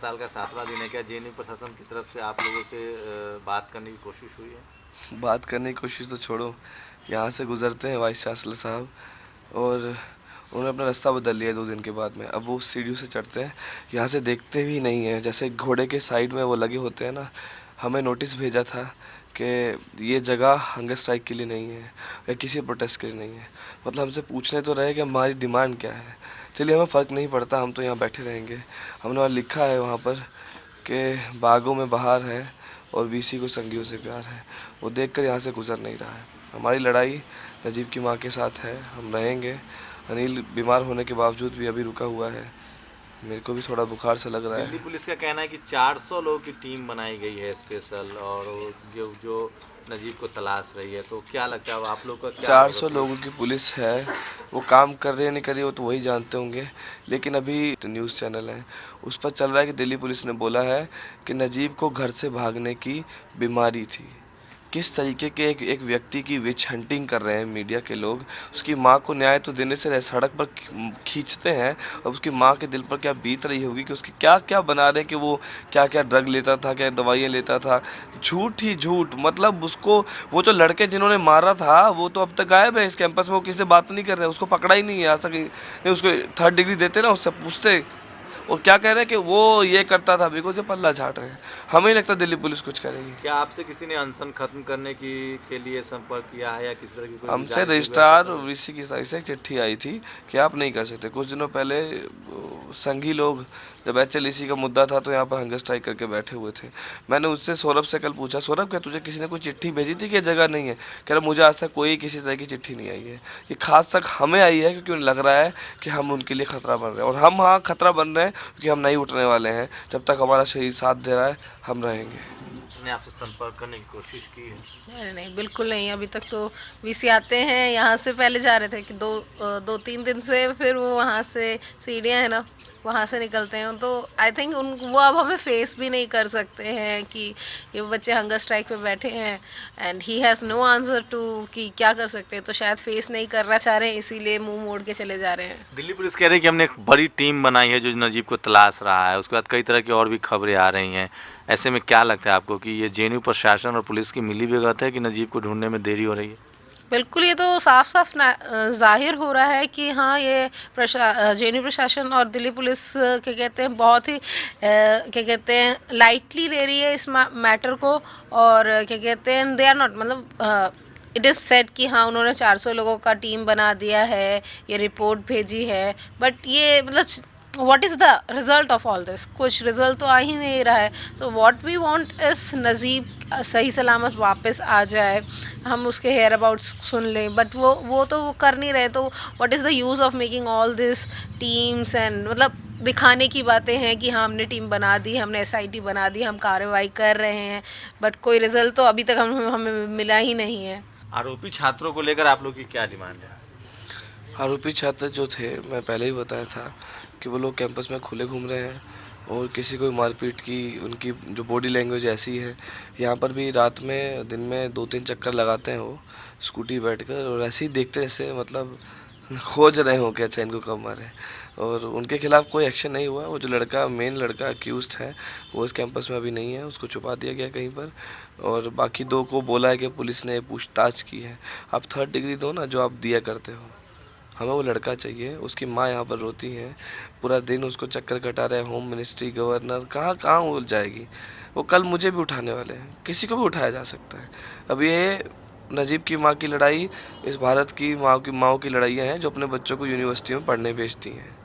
हड़ताल का 7वां दिन है, क्या जेएनयू प्रशासन की तरफ से आप लोगों से बात करने की कोशिश हुई है? बात करने की कोशिश तो छोड़ो, यहाँ से गुजरते हैं वाइस चांसलर साहब और उन्होंने अपना रास्ता बदल लिया 2 दिन के बाद में। अब वो सीढ़ियों से चढ़ते हैं, यहाँ से देखते भी नहीं हैं। जैसे घोड़े के साइड में वो लगे होते हैं ना, हमें नोटिस भेजा था कि ये जगह हंगर स्ट्राइक के लिए नहीं है या किसी प्रोटेस्ट के लिए नहीं है। मतलब हमसे पूछने तो रहे कि हमारी डिमांड क्या है। चलिए, हमें फ़र्क नहीं पड़ता, हम तो यहाँ बैठे रहेंगे। हमने वहाँ लिखा है वहाँ पर कि बागों में बहार है और वीसी को संगियों से प्यार है। वो देखकर यहाँ से गुजर नहीं रहा है। हमारी लड़ाई नजीब की माँ के साथ है, हम रहेंगे। अनिल बीमार होने के बावजूद भी अभी रुका हुआ है। मेरे को भी थोड़ा बुखार सा लग रहा दिल्ली है। पुलिस का कहना है कि 400 लोगों की टीम बनाई गई है स्पेशल, और जो नजीब को तलाश रही है, तो क्या लगता है आप लोग का क्या होगा? 400 लोगों की पुलिस है, वो काम कर रही है नहीं कर रही है वो तो वही जानते होंगे। लेकिन अभी तो न्यूज़ चैनल है, उस पर चल रहा है कि दिल्ली पुलिस ने बोला है कि नजीब को घर से भागने की बीमारी थी। किस तरीके के एक व्यक्ति की विच हंटिंग कर रहे हैं मीडिया के लोग। उसकी माँ को न्याय तो देने से सड़क पर खींचते हैं, और उसकी माँ के दिल पर क्या बीत रही होगी कि उसकी क्या क्या बना रहे हैं कि वो क्या क्या ड्रग लेता था, क्या दवाइयाँ लेता था। झूठ ही झूठ। मतलब उसको, वो जो लड़के जिन्होंने मारा था वो तो अब तक गायब है इस कैंपस में, वो किसी से बात नहीं कर रहे, उसको पकड़ा ही नहीं है आज तक। उसको 3rd डिग्री देते ना, उससे पूछते और क्या कह रहे हैं कि वो ये करता था, बिल्कुल से पल्ला झाड़ रहे हैं। हमें नहीं लगता दिल्ली पुलिस कुछ करेगी। क्या आपसे किसी ने अनशन खत्म करने की के लिए संपर्क किया है या किसी तरह की कोई हमसे गुजारिश हुई है रजिस्ट्रार प्रशासन? वीसी की साइड से एक चिट्ठी आई थी कि आप नहीं कर सकते। कुछ दिनों पहले संघी लोग, जब HLEC का मुद्दा था तो यहाँ पर हंगर स्ट्राइक करके बैठे हुए थे। मैंने उससे सौरभ से कल पूछा, सौरभ क्या तुझे किसी ने कोई चिट्ठी भेजी थी कि जगह नहीं है? कह रहा मुझे आज तक कोई किसी तरह की चिट्ठी नहीं आई है। ये खास तक हमें आई है क्योंकि उन्हें लग रहा है कि हम उनके लिए खतरा बन रहे हैं, और हम हाँ खतरा बन रहे हैं क्योंकि हम नहीं उठने वाले हैं। जब तक हमारा शरीर साथ दे रहा है हम रहेंगे। ने आपसे संपर्क करने की कोशिश की है? नहीं नहीं, बिल्कुल नहीं। अभी तक तो वीसी आते हैं, यहाँ से पहले जा रहे थे कि 2-3 दिन से, फिर वो वहाँ से सीढ़ियाँ हैं ना, वहाँ से निकलते हैं। तो आई थिंक उन वो अब हमें फेस भी नहीं कर सकते हैं कि ये बच्चे हंगर स्ट्राइक पे बैठे हैं and he has no answer to कि क्या कर सकते हैं। तो शायद फेस नहीं करना चाह रहे हैं, इसीलिए मुंह मोड़ के चले जा रहे हैं। दिल्ली पुलिस कह रही है कि हमने एक बड़ी टीम बनाई है जो नजीब को तलाश रहा है। उसके बाद कई तरह की और भी खबरें आ रही हैं। ऐसे में क्या लगता है आपको कि ये जेएनयू प्रशासन और पुलिस की मिली भगत है कि नजीब को ढूंढने में देरी हो रही है? बिल्कुल, ये तो साफ साफ ज़ाहिर हो रहा है कि हाँ, ये जेएनयू प्रशासन और दिल्ली पुलिस क्या कहते हैं, बहुत ही क्या कहते हैं, लाइटली ले रही है इस मैटर को। और क्या कहते हैं, दे आर नॉट, मतलब इट इज़ सेड कि हाँ उन्होंने 400 लोगों का टीम बना दिया है, ये रिपोर्ट भेजी है। बट ये मतलब what is the result of all this? कुछ रिज़ल्ट तो आ ही नहीं रहा है। So what we want is Najeeb सही सलामत वापस आ जाए, हम उसके हेयर अबाउट सुन लें। बट वो तो वो कर नहीं रहे। तो what is the use of making all this teams and, मतलब दिखाने की बातें हैं कि हाँ हमने टीम बना दी, हमने SIT बना दी, हम कार्रवाई कर रहे हैं, बट कोई रिज़ल्ट तो अभी तक हमें मिला ही नहीं है। आरोपी छात्रों को लेकर आप लोग की क्या डिमांड है? आरोपी छात्र जो थे, मैं पहले ही बताया था कि वो लोग कैंपस में खुले घूम रहे हैं और किसी को मारपीट की, उनकी जो बॉडी लैंग्वेज ऐसी है। यहाँ पर भी रात में दिन में 2-3 चक्कर लगाते हैं वो स्कूटी बैठकर, और ऐसे ही देखते जैसे मतलब खोज रहे हो कि अच्छा इनको कब मारे। और उनके खिलाफ कोई एक्शन नहीं हुआ। वो जो लड़का, मेन लड़का अक्यूज़्ड है, वो इस कैंपस में अभी नहीं है, उसको छुपा दिया गया कहीं पर। और बाकी 2 को बोला है कि पुलिस ने पूछताछ की है। आप 3rd डिग्री दो ना, जो आप दिया करते हो। हमें वो लड़का चाहिए। उसकी माँ यहाँ पर रोती है, पूरा दिन उसको चक्कर कटा रहे हैं, होम मिनिस्ट्री, गवर्नर, कहाँ कहाँ वो जाएगी। वो कल मुझे भी उठाने वाले हैं, किसी को भी उठाया जा सकता है। अब ये नजीब की माँ की लड़ाई इस भारत की माँ की लड़ाइयाँ हैं जो अपने बच्चों को यूनिवर्सिटी में पढ़ने भेजती हैं।